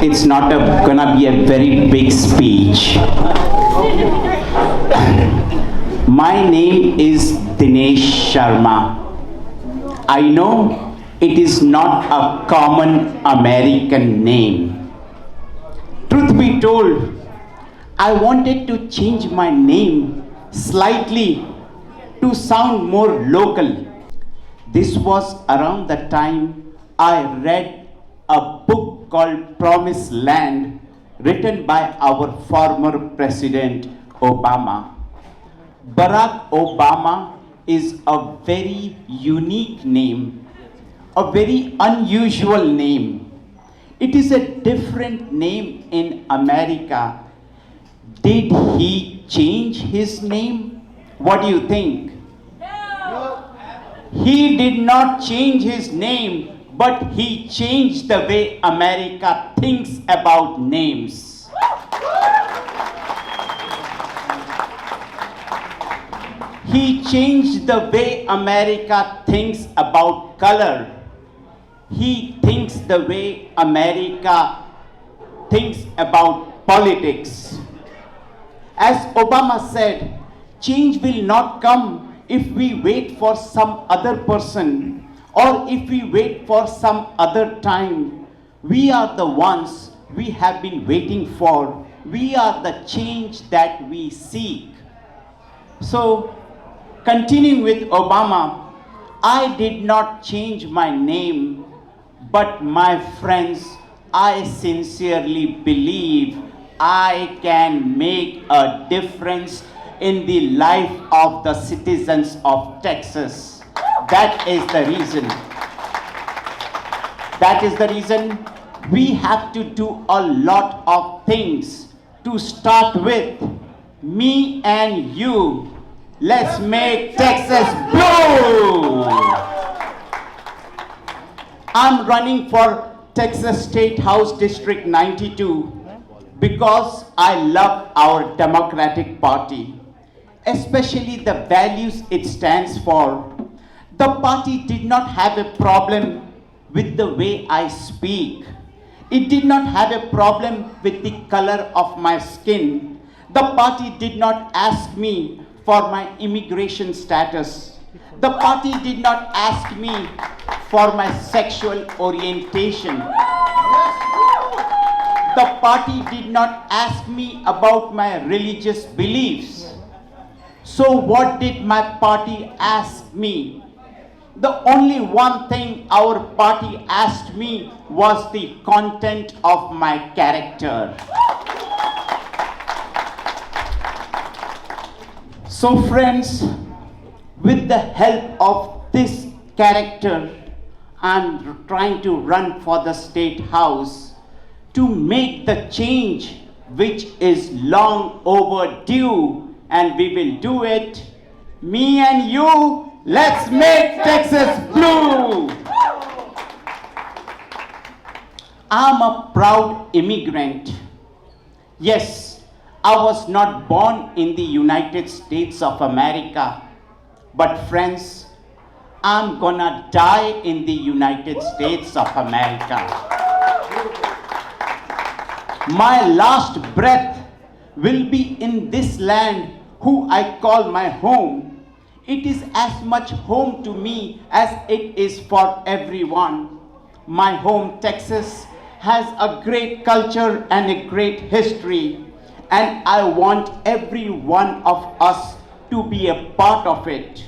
It's not gonna be a very big speech. My name is Dinesh Sharma. I know it is not a common American name. Truth be told, I wanted to change my name slightly to sound more local. This was around the time I read a book called Promised Land, written by our former President Obama. Barack Obama is a very unique name, a very unusual name. It is a different name in America. Did he change his name? What do you think? He did not change his name, but he changed the way America thinks about names. He changed the way America thinks about color. He thinks the way America thinks about politics. As Obama said, change will not come if we wait for some other person or if we wait for some other time. We are the ones we have been waiting for. We are the change that we seek. So, continuing with Obama, I did not change my name, but my friends, I sincerely believe I can make a difference in the life of the citizens of Texas. That is the reason. That is the reason we have to do a lot of things. To start with, me and you, let's make Texas blue! I'm running for Texas State House District 92 because I love our Democratic Party, especially the values it stands for. The party did not have a problem with the way I speak. It did not have a problem with the color of my skin. The party did not ask me for my immigration status. The party did not ask me for my sexual orientation. The party did not ask me about my religious beliefs. So what did my party ask me? The only one thing our party asked me was the content of my character. So friends, with the help of this character, I'm trying to run for the State House to make the change which is long overdue, and we will do it. Me and you, let's make Texas blue! I'm a proud immigrant. Yes, I was not born in the United States of America, but friends, I'm gonna die in the United States of America. My last breath will be in this land who I call my home. It is as much home to me as it is for everyone. My home, Texas, has a great culture and a great history, and I want every one of us to be a part of it.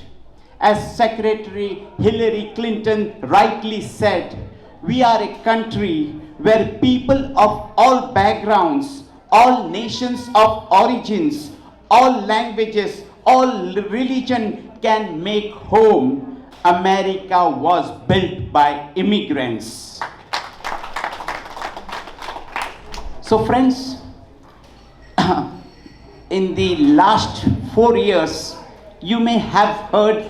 As Secretary Hillary Clinton rightly said, we are a country where people of all backgrounds, all nations of origins, all languages, all religion can make home. America was built by immigrants. So friends, in the last 4 years, you may have heard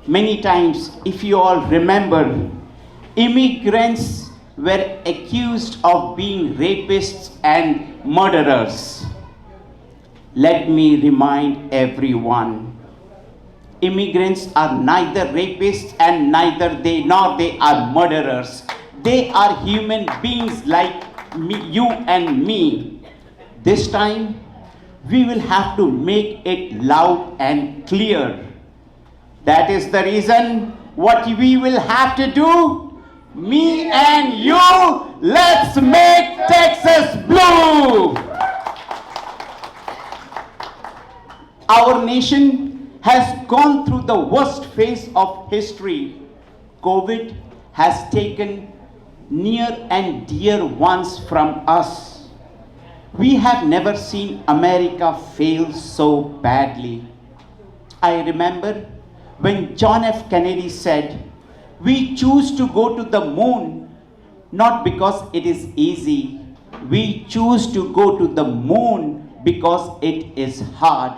many times, if you all remember, immigrants were accused of being rapists and murderers. Let me remind everyone, immigrants are neither rapists and neither they nor they are murderers. They are human beings like you and me. This time, we will have to make it loud and clear. That is the reason what we will have to do. Me and you, let's make Texas blue. Our nation has gone through the worst phase of history. COVID has taken near and dear ones from us. We have never seen America fail so badly. I remember when John F. Kennedy said, "We choose to go to the moon not because it is easy. We choose to go to the moon because it is hard."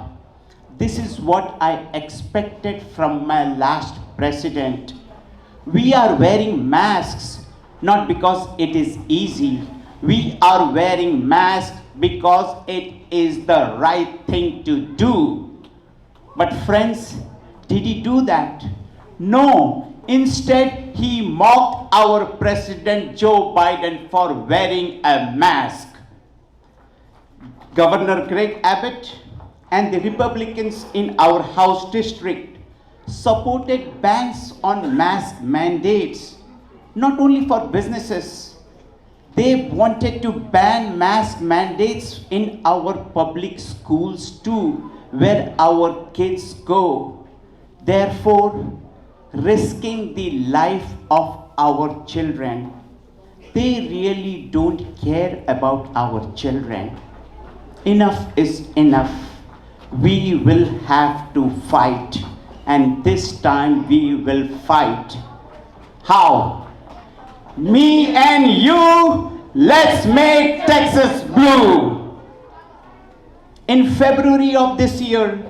This is what I expected from my last president. We are wearing masks not because it is easy. We are wearing masks because it is the right thing to do. But friends, did he do that? No. Instead, he mocked our President Joe Biden for wearing a mask. Governor Greg Abbott and the Republicans in our House district supported bans on mask mandates, not only for businesses. They wanted to ban mask mandates in our public schools too, where our kids go. Therefore, risking the life of our children. They really don't care about our children. Enough is enough. We will have to fight, and this time we will fight. How? Me and you, let's make Texas blue. In February of this year,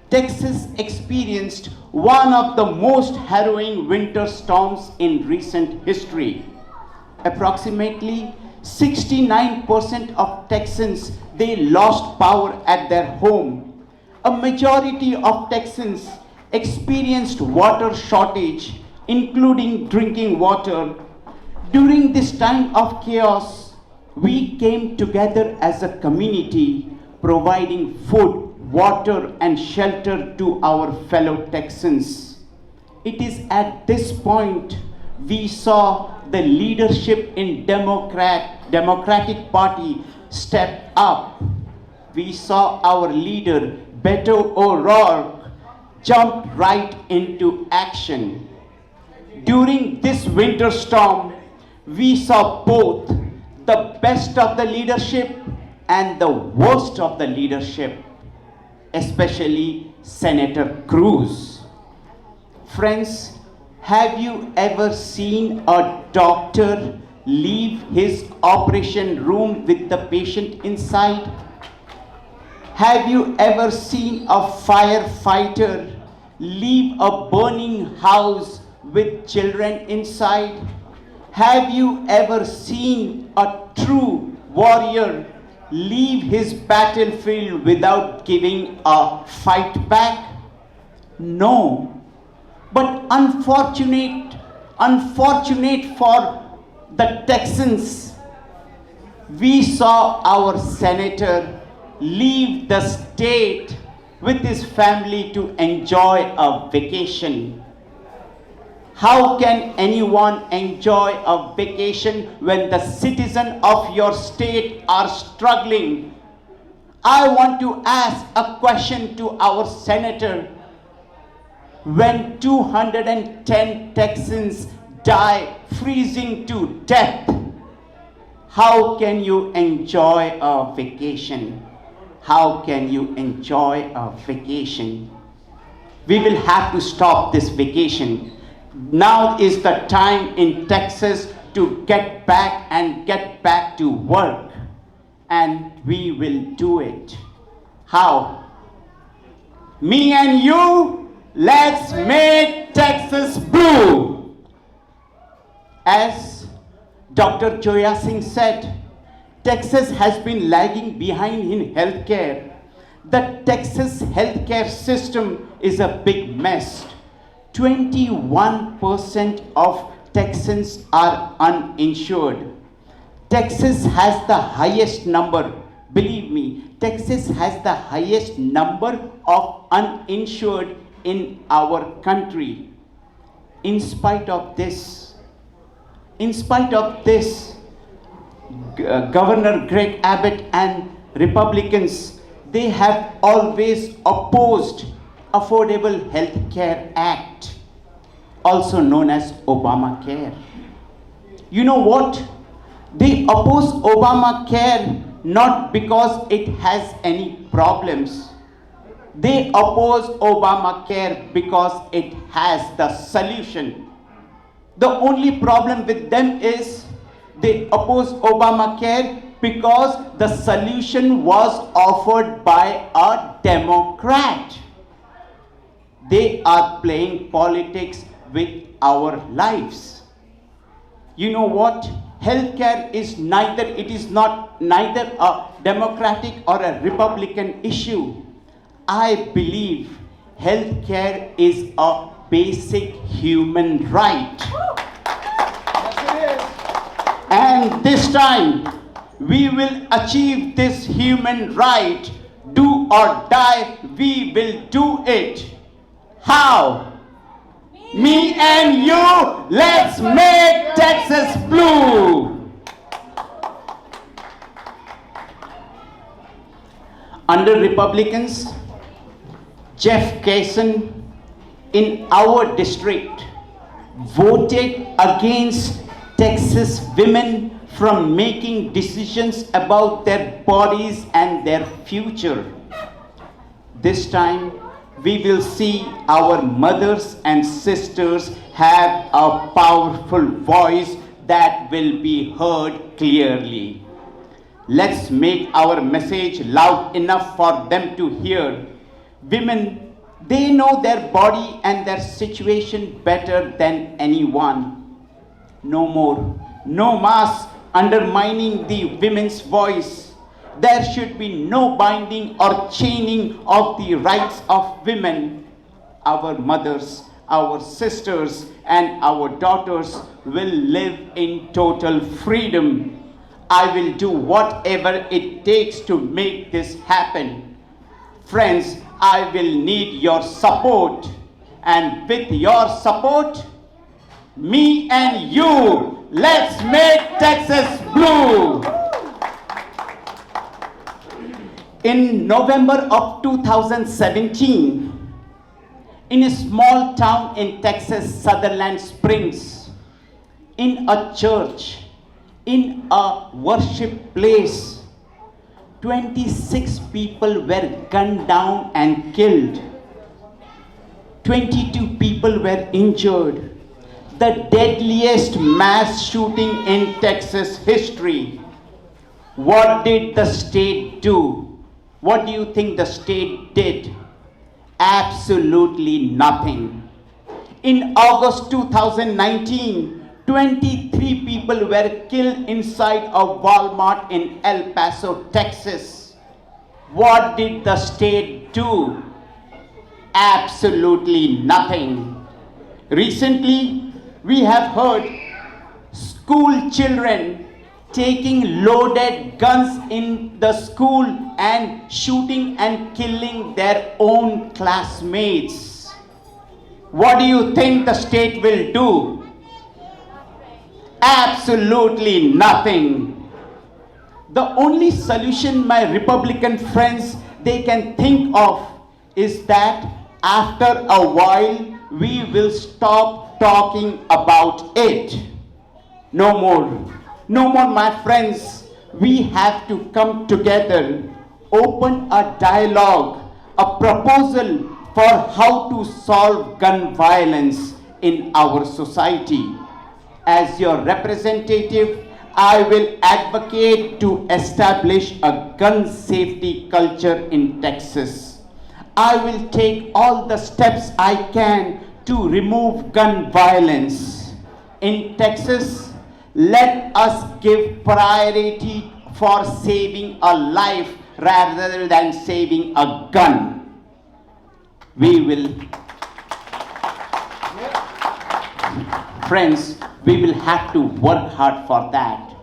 Texas experienced one of the most harrowing winter storms in recent history. Approximately 69% of Texans, they lost power at their home. A majority of Texans experienced water shortage, including drinking water. During this time of chaos, we came together as a community, providing food, water, and shelter to our fellow Texans. It is at this point we saw the leadership in Democratic Party step up. We saw our leader, Beto O'Rourke, jump right into action. During this winter storm, we saw both the best of the leadership and the worst of the leadership, especially Senator Cruz. Friends, have you ever seen a doctor leave his operation room with the patient inside? Have you ever seen a firefighter leave a burning house with children inside? Have you ever seen a true warrior leave his battlefield without giving a fight back? No. But unfortunate for the Texans, we saw our senator leave the state with his family to enjoy a vacation. How can anyone enjoy a vacation when the citizens of your state are struggling? I want to ask a question to our senator. When 210 Texans die freezing to death, how can you enjoy a vacation? How can you enjoy a vacation? We will have to stop this vacation. Now is the time in Texas to get back to work. And we will do it. How? Me and you, let's make Texas blue. As Dr. Joya Singh said, Texas has been lagging behind in healthcare. The Texas healthcare system is a big mess. 21% of Texans are uninsured. Texas has the highest number, believe me, Texas has the highest number of uninsured in our country. In spite of this, Governor Greg Abbott and Republicans, they have always opposed Affordable Health Care Act, also known as Obamacare. You know what? They oppose Obamacare not because it has any problems. They oppose Obamacare because it has the solution. The only problem with them is they oppose Obamacare because the solution was offered by a Democrat. They are playing politics with our lives. You know what? Healthcare is neither a Democratic or a Republican issue. I believe healthcare is a basic human right. Yes, it is. And this time, we will achieve this human right. Do or die, we will do it. How? Me and you, let's make Texas blue. Under Republicans, Jeff Kaysen in our district voted against Texas women from making decisions about their bodies and their future. This time, we will see our mothers and sisters have a powerful voice that will be heard clearly. Let's make our message loud enough for them to hear. Women, they know their body and their situation better than anyone. No more, no mass undermining the women's voice. There should be no binding or chaining of the rights of women. Our mothers, our sisters, and our daughters will live in total freedom. I will do whatever it takes to make this happen. Friends, I will need your support. And with your support, me and you, let's make Texas blue. In November of 2017, in a small town in Texas, Sutherland Springs, in a church, in a worship place, 26 people were gunned down and killed. 22 people were injured. The deadliest mass shooting in Texas history. What did the state do? What do you think the state did? Absolutely nothing. In August 2019, 23 people were killed inside a Walmart in El Paso, Texas. What did the state do? Absolutely nothing. Recently, we have heard school children taking loaded guns in the school and shooting and killing their own classmates. What do you think the state will do? Absolutely nothing. The only solution my Republican friends they can think of is that after a while we will stop talking about it. No more. No more, my friends. We have to come together, open a dialogue, a proposal for how to solve gun violence in our society. As your representative, I will advocate to establish a gun safety culture in Texas. I will take all the steps I can to remove gun violence. In Texas, let us give priority for saving a life rather than saving a gun. Friends, we will have to work hard for that.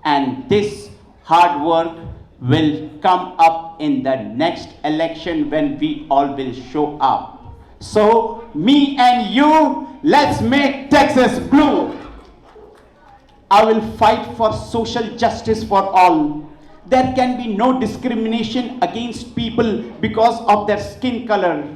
And this hard work will come up in the next election when we all will show up. So, me and you, let's make Texas blue. I will fight for social justice for all. There can be no discrimination against people because of their skin color.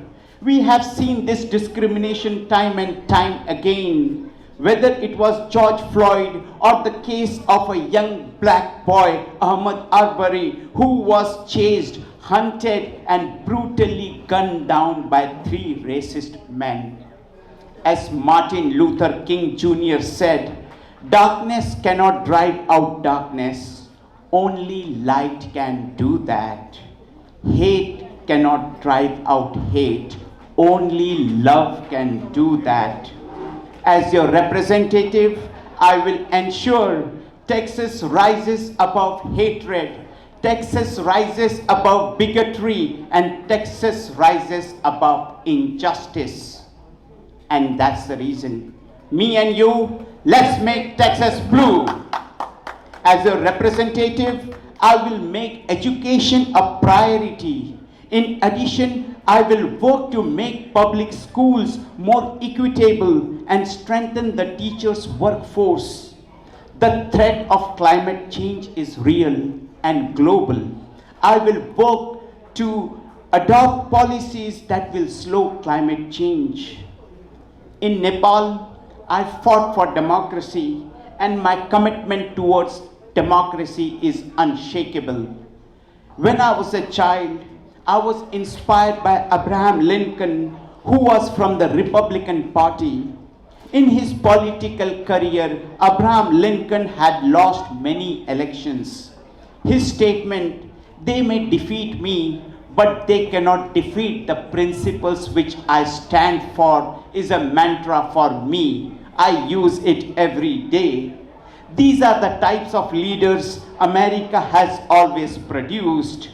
We have seen this discrimination time and time again. Whether it was George Floyd or the case of a young black boy, Ahmaud Arbery, who was chased, hunted, and brutally gunned down by 3 racist men. As Martin Luther King Jr. said, darkness cannot drive out darkness. Only light can do that. Hate cannot drive out hate. Only love can do that. As your representative, I will ensure Texas rises above hatred, Texas rises above bigotry, and Texas rises above injustice. And that's the reason, me and you, let's make Texas blue. As a representative, I will make education a priority. In addition, I will work to make public schools more equitable and strengthen the teachers' workforce. The threat of climate change is real and global. I will work to adopt policies that will slow climate change. In Nepal, I fought for democracy, and my commitment towards democracy is unshakable. When I was a child, I was inspired by Abraham Lincoln, who was from the Republican Party. In his political career, Abraham Lincoln had lost many elections. His statement, "They may defeat me, but they cannot defeat the principles which I stand for," is a mantra for me. I use it every day. These are the types of leaders America has always produced.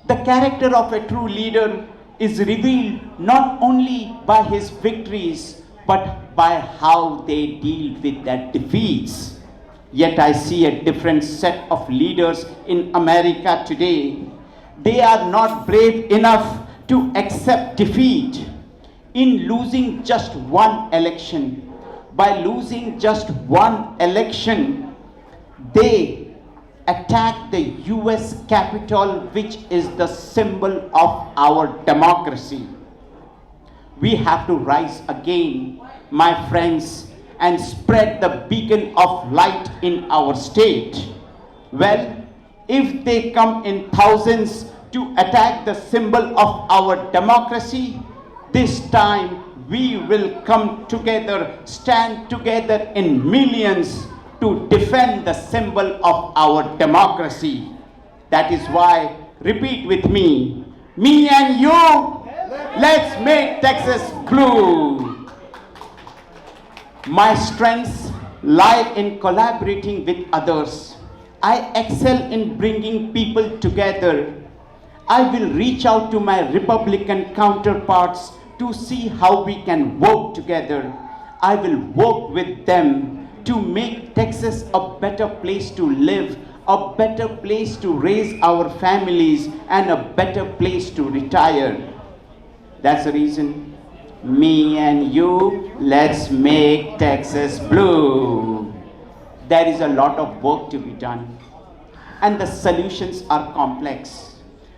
The character of a true leader is revealed not only by his victories, but by how they deal with their defeats. Yet I see a different set of leaders in America today. They are not brave enough to accept defeat. In losing just one election, by losing just one election, they attack the US Capitol, which is the symbol of our democracy. We have to rise again, my friends, and spread the beacon of light in our state. Well, if they come in thousands to attack the symbol of our democracy, this time we will come together, stand together in millions to defend the symbol of our democracy. That is why, repeat with me and you, let's make Texas blue. My strengths lie in collaborating with others. I excel in bringing people together. I will reach out to my Republican counterparts to see how we can work together. I will work with them to make Texas a better place to live, a better place to raise our families, and a better place to retire. That's the reason, me and you, let's make Texas blue. There is a lot of work to be done, and the solutions are complex.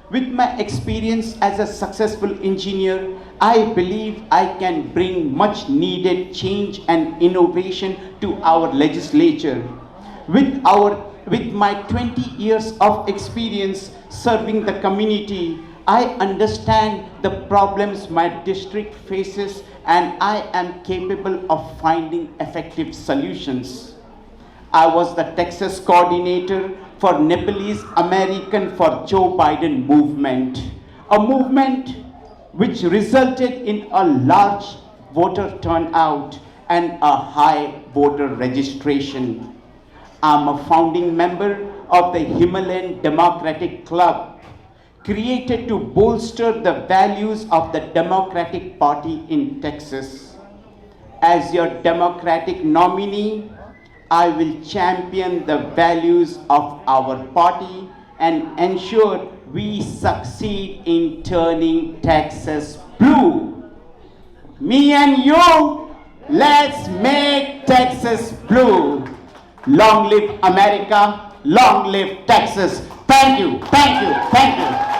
With my experience as a successful engineer, I believe I can bring much needed change and innovation to our legislature. With my 20 years of experience serving the community, I understand the problems my district faces, and I am capable of finding effective solutions. I was the Texas coordinator for Nepalese American for Joe Biden movement, a movement which resulted in a large voter turnout and a high voter registration. I'm a founding member of the Himalayan Democratic Club, created to bolster the values of the Democratic Party in Texas. As your Democratic nominee, I will champion the values of our party and ensure we succeed in turning Texas blue. Me and you, let's make Texas blue. Long live America, long live Texas. Thank you, thank you, thank you.